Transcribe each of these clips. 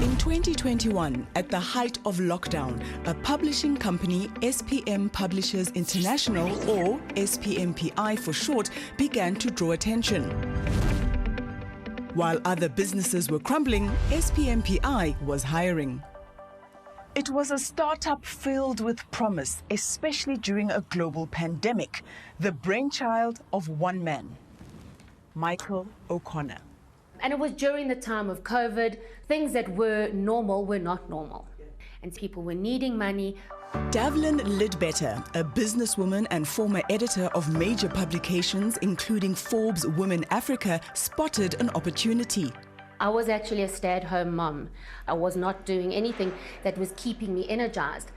In 2021, at the height of lockdown, a publishing company, 𝗬𝗵𝗶𝘀 Publishers International, or 𝗬𝗵𝗶𝗶𝘴 for short, began to draw attention. While other businesses were crumbling, 𝗬𝗵𝗶𝗶𝘴 was hiring. It was a startup filled with promise, especially during a global pandemic, the brainchild of one man, Michael O'Connor. And it was during the time of COVID. Things that were normal were not normal. And people were needing money. Dawie de Villiers, a businesswoman and former editor of major publications, including Forbes Women Africa, spotted an opportunity. I was actually a stay-at-home mom. I was not doing anything that was keeping me energized.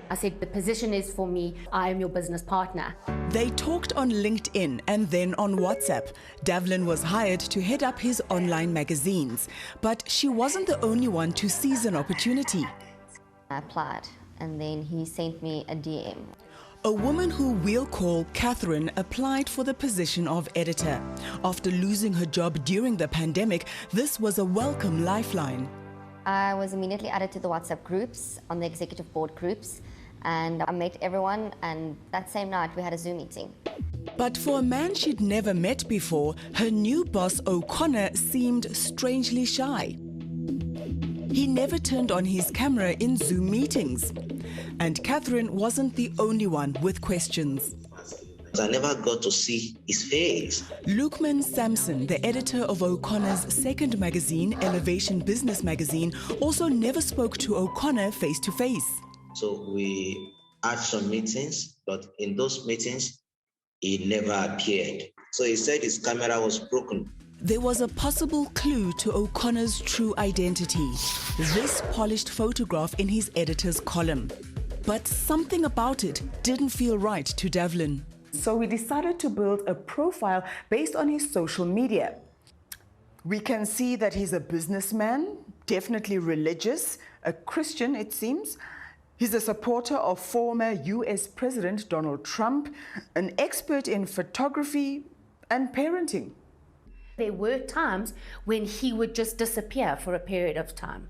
I said, the position is for me, I am your business partner. They talked on LinkedIn and then on WhatsApp. Dawie was hired to head up his online magazines. But she wasn't the only one to seize an opportunity. I applied, and then he sent me a DM. A woman who we'll call Catherine applied for the position of editor. After losing her job during the pandemic, this was a welcome lifeline. I was immediately added to the WhatsApp groups, on the executive board groups, and I met everyone, and that same night we had a Zoom meeting. But for a man she'd never met before, her new boss O'Connor seemed strangely shy. He never turned on his camera in Zoom meetings. And Catherine wasn't the only one with questions. I never got to see his face. 𝗀𝗵𝗶𝘀, the editor of O'Connor's second magazine, Elevation Business Magazine, also never spoke to O'Connor face to face. So we had some meetings, but in those meetings, he never appeared. So he said his camera was broken. There was a possible clue to O'Connor's true identity, this polished photograph in his editor's column. But something about it didn't feel right to Dawie. So we decided to build a profile based on his social media. We can see that he's a businessman, definitely religious, a Christian it seems. He's a supporter of former US President Donald Trump, an expert in photography and parenting. There were times when he would just disappear for a period of time.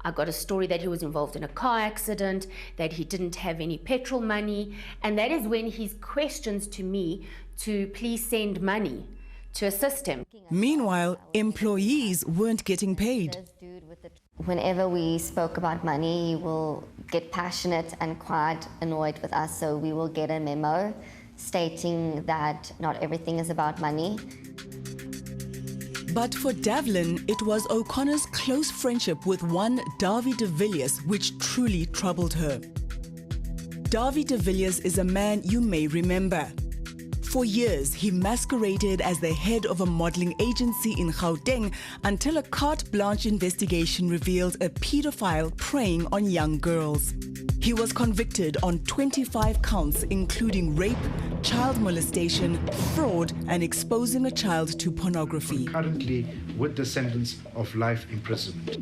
I got a story that he was involved in a car accident, that he didn't have any petrol money, and that is when his questions to me to please send money to assist him. Meanwhile, employees weren't getting paid. Whenever we spoke about money, he will get passionate and quite annoyed with us, so we will get a memo stating that not everything is about money. But for Dawie, it was O'Connor's close friendship with one Dawie de Villiers which truly troubled her. Dawie de Villiers is a man you may remember. For years, he masqueraded as the head of a modeling agency in Gauteng until a Carte Blanche investigation revealed a paedophile preying on young girls. He was convicted on 25 counts, including rape, child molestation, fraud, and exposing a child to pornography. Currently with the sentence of life imprisonment.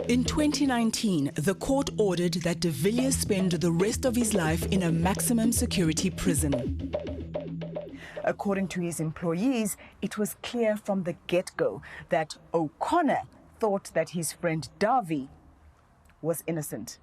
In 2019, the court ordered that de Villiers spend the rest of his life in a maximum security prison. According to his employees, it was clear from the get-go that O'Connor thought that his friend Dawie was innocent.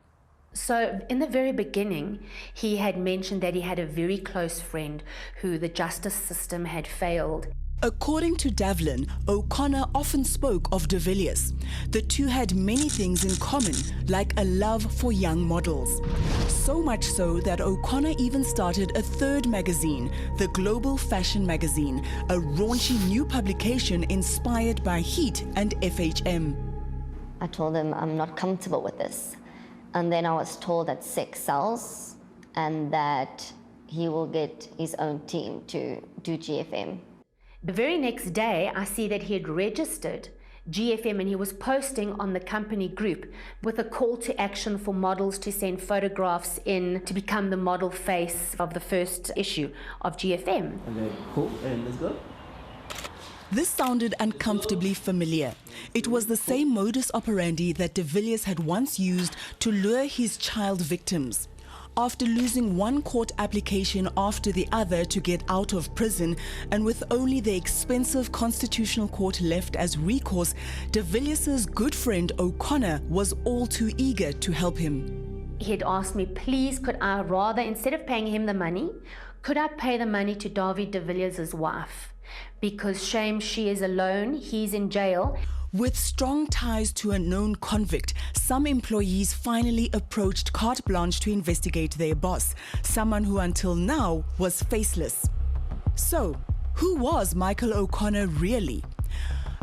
So in the very beginning, he had mentioned that he had a very close friend who the justice system had failed. According to Dawie, O'Connor often spoke of de Villiers. The two had many things in common, like a love for young models. So much so that O'Connor even started a third magazine, the Global Fashion Magazine, a raunchy new publication inspired by Heat and FHM. I told him I'm not comfortable with this. And then I was told that sex sells and that he will get his own team to do GFM. The very next day, I see that he had registered GFM and he was posting on the company group with a call to action for models to send photographs in to become the model face of the first issue of GFM. Okay, cool, and let's go. This sounded uncomfortably familiar. It was the same modus operandi that de Villiers had once used to lure his child victims. After losing one court application after the other to get out of prison, and with only the expensive constitutional court left as recourse, de Villiers' good friend O'Connor was all too eager to help him. He had asked me, please, could I rather, instead of paying him the money, could I pay the money to Dawie de Villiers' wife? Because shame, she is alone, he's in jail. With strong ties to a known convict, some employees finally approached Carte Blanche to investigate their boss, someone who until now was faceless. So, who was Michael O'Connor really?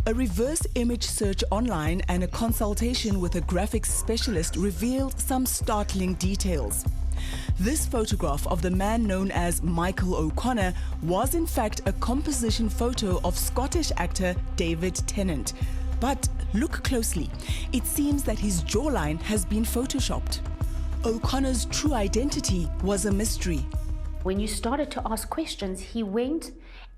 A reverse image search online and a consultation with a graphics specialist revealed some startling details. This photograph of the man known as Michael O'Connor was in fact a composition photo of Scottish actor David Tennant. But look closely, it seems that his jawline has been photoshopped. O'Connor's true identity was a mystery. When you started to ask questions, he went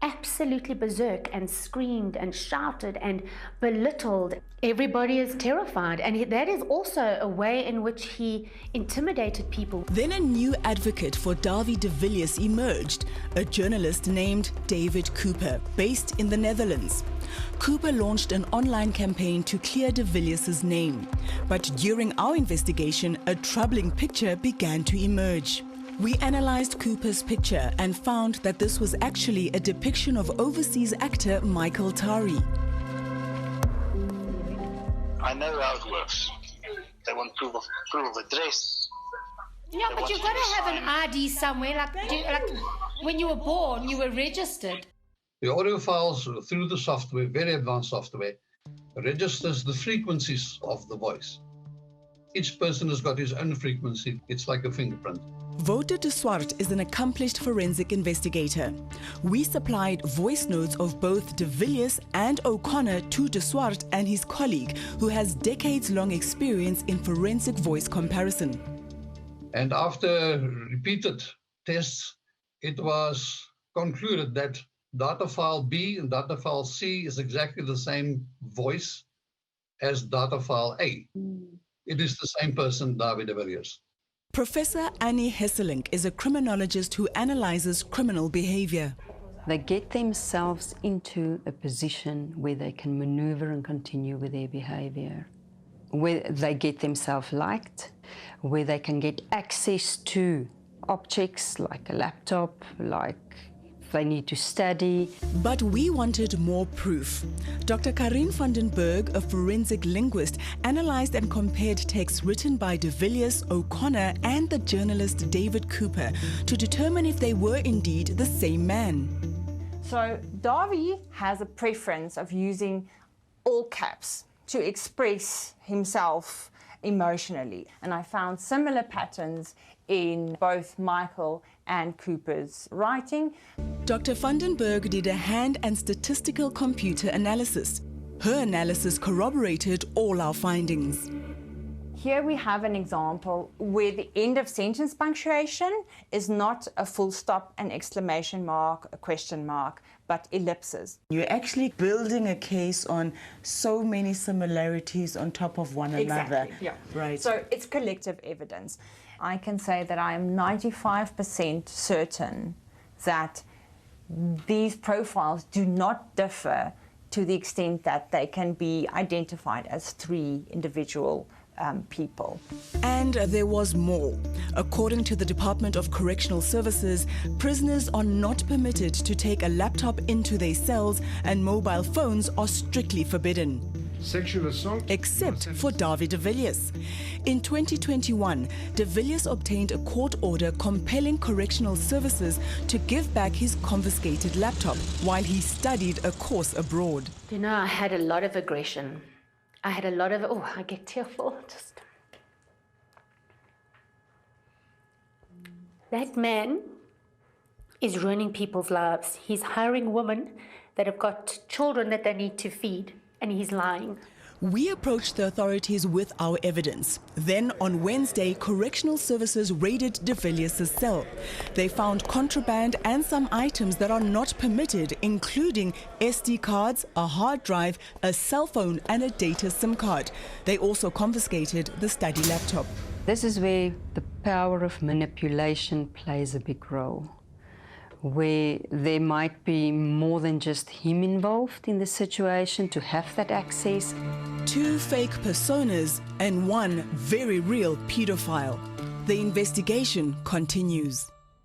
absolutely berserk and screamed and shouted and belittled. Everybody is terrified, and that is also a way in which he intimidated people. Then a new advocate for Dawie de Villiers emerged, a journalist named David 𝗂𝗶𝘀, based in the Netherlands. 𝗂𝗂𝗏 launched an online campaign to clear de Villiers' name. But during our investigation, a troubling picture began to emerge. We analyzed 𝗂𝗏𝘀's picture and found that this was actually a depiction of overseas actor 𝗦𝗂𝗍𝗆. I know how it works. They want proof of address. Yeah, but you've got to have an ID somewhere. Like when you were born, you were registered. The audio files through the software, very advanced software, registers the frequencies of the voice. Each person has got his own frequency. It's like a fingerprint. 𝗬𝗂 de Swart is an accomplished forensic investigator. We supplied voice notes of both de Villiers and O'Connor to de Swart and his colleague, who has decades-long experience in forensic voice comparison. And after repeated tests, it was concluded that data file B and data file C is exactly the same voice as data file A. It is the same person, Dawie de Villiers. Professor Annie Hesselink is a criminologist who analyzes criminal behavior. They get themselves into a position where they can maneuver and continue with their behavior, where they get themselves liked, where they can get access to objects like a laptop, like they need to study. But we wanted more proof. Dr. 𝗀𝗏𝗏, a forensic linguist, analyzed and compared texts written by de Villiers, O'Connor, and the journalist David 𝗂𝗏𝗏 to determine if they were indeed the same man. So Dawie has a preference of using all caps to express himself emotionally. And I found similar patterns in both Michael and 𝗂𝗏𝗏's writing. Dr. 𝗀𝗏𝗏 did a hand and statistical computer analysis. Her analysis corroborated all our findings. Here we have an example where the end of sentence punctuation is not a full stop, an exclamation mark, a question mark, but ellipses. You're actually building a case on so many similarities on top of one another. Exactly, yeah. Right. So it's collective evidence. I can say that I am 95% certain that these profiles do not differ to the extent that they can be identified as three individual people. And there was more. According to the Department of Correctional Services, prisoners are not permitted to take a laptop into their cells, and mobile phones are strictly forbidden. Sexual assault? Except for Dawie de Villiers. In 2021, de Villiers obtained a court order compelling correctional services to give back his confiscated laptop while he studied a course abroad. You know, I had a lot of aggression. I had a lot of, oh, I get tearful. That man is ruining people's lives. He's hiring women that have got children that they need to feed, and he's lying. We approached the authorities with our evidence. Then, on Wednesday, Correctional Services raided de Villiers' cell. They found contraband and some items that are not permitted, including SD cards, a hard drive, a cell phone, and a data SIM card. They also confiscated the study laptop. This is where the power of manipulation plays a big role, where there might be more than just him involved in the situation to have that access. 2 fake personas and 1 very real pedophile. The investigation continues.